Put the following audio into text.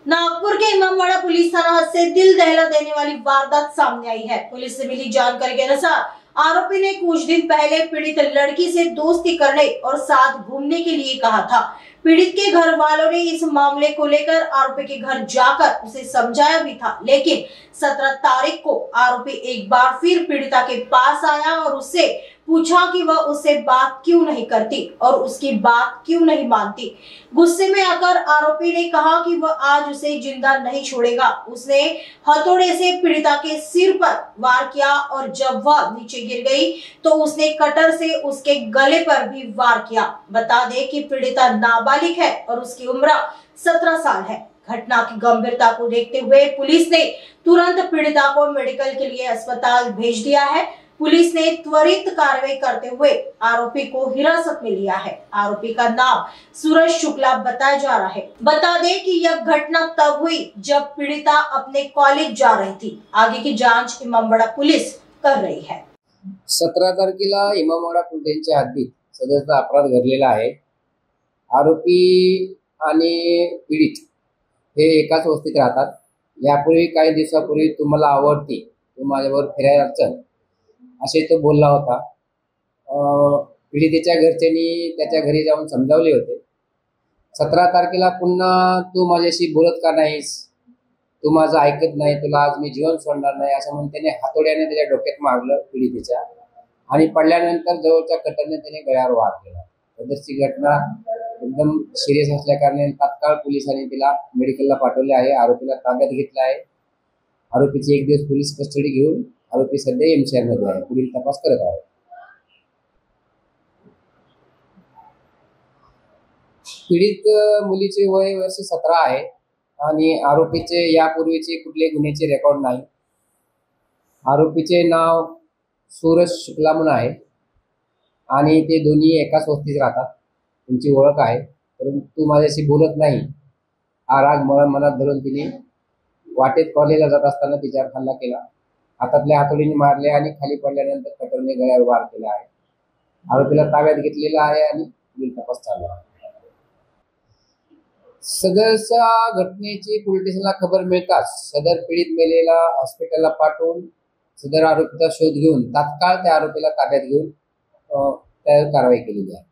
नागपुर के Imamwada police थाना से दिल दहला देने वाली वारदात सामने आई है। पुलिस से मिली जानकारी के अनुसार आरोपी ने कुछ दिन पहले पीड़ित लड़की से दोस्ती करने और साथ घूमने के लिए कहा था। पीड़ित के घर वालों ने इस मामले को लेकर आरोपी के घर जाकर उसे समझाया भी था, लेकिन 17 तारीख को आरोपी एक बार फिर पीड़िता के पास आया और उससे पूछा कि वह उससे बात क्यों नहीं करती और उसकी बात क्यों नहीं मानती। गुस्से में आकर आरोपी ने कहा कि वह आज उसे जिंदा नहीं छोड़ेगा। उसने हथौड़े से पीड़िता के सिर पर वार किया और जब वह नीचे गिर गई तो उसने कटर से उसके गले पर भी वार किया। बता दें कि पीड़िता नाबालिग है और उसकी उम्र 17 साल है। घटना की गंभीरता को देखते हुए पुलिस ने तुरंत पीड़िता को मेडिकल के लिए अस्पताल भेज दिया है। पुलिस ने त्वरित कार्रवाई करते हुए आरोपी को हिरासत में लिया है। आरोपी का नाम सूरज शुक्ला बताया जा रहा है। बता दें कि यह घटना तब हुई जब पीड़िता अपने कॉलेज जा रही थी। आगे की जांच इमामवाड़ा पुलिस कर रही है। 17 तारखेला इमामवाड़ा पोलिसांच्या हद्दीत सदरचा अपराध घडलेला आहे। आरोपी आणि पीडित हे एकाच वस्तीत राहतात। यापूर्वी काही दिवसापूर्वी तुम्हाला आवडती, तू माझ्याबरोबर फिरायला चल असे तो बोलला होता। पीडितेच्या घरच्यांनी त्याच्या घरी जाऊन समजावले होते। 17 तारखेला पुन्हा तू माझ्याशी बोलत का नाहीस, तू माझं ऐकत नाही, तुला आज मी जीवन सोडणार नाही असं म्हणून त्याने हातोड्याने त्याच्या डोक्यात मारलं पीडितेच्या आणि पडल्यानंतर जवळच्या कटरने त्याने गळ्यावर वार केला। सदरची घटना एकदम सिरियस असल्या कारणाने तात्काळ पोलिसांनी तिला मेडिकलला पाठवले आहे। आरोपीला ताब्यात घेतले आहे। आरोपीची 1 दिवस पोलीस कस्टडी घेऊन आरोपी सध्या एमसीआर मध्ये आहे। पुढील तपास करत आहे। पीडित मुलीचे वय वर्ष 17 आहे आणि आरोपीचे यापूर्वीचे कुठले गुन्ह्याचे रेकॉर्ड नाही। आरोपीचे नाव सूरज शुक्ला म्हणून आहे आणि ते दोन्ही एकाच वस्तीत राहतात। त्यांची ओळख आहे, परंतु माझ्याशी बोलत नाही हा राग मनात धरून तिने वाटेत कॉलेजला जात असताना तिच्यावर हल्ला केला। हातातल्या हातोडीने मारले आणि खाली पडल्यानंतर कटरने गळ्यावर वार केला आहे। आरोपीला ताब्यात घेतलेला आहे आणि पुढील तपास चालू आहे। सदरच्या घटनेची पोलीस स्टेशनला खबर मिळताच सदर पीडित महिलेला हॉस्पिटलला पाठवून सदर आरोपीचा शोध घेऊन तात्काळ त्या आरोपीला ताब्यात घेऊन त्यावर कारवाई केलेली आहे।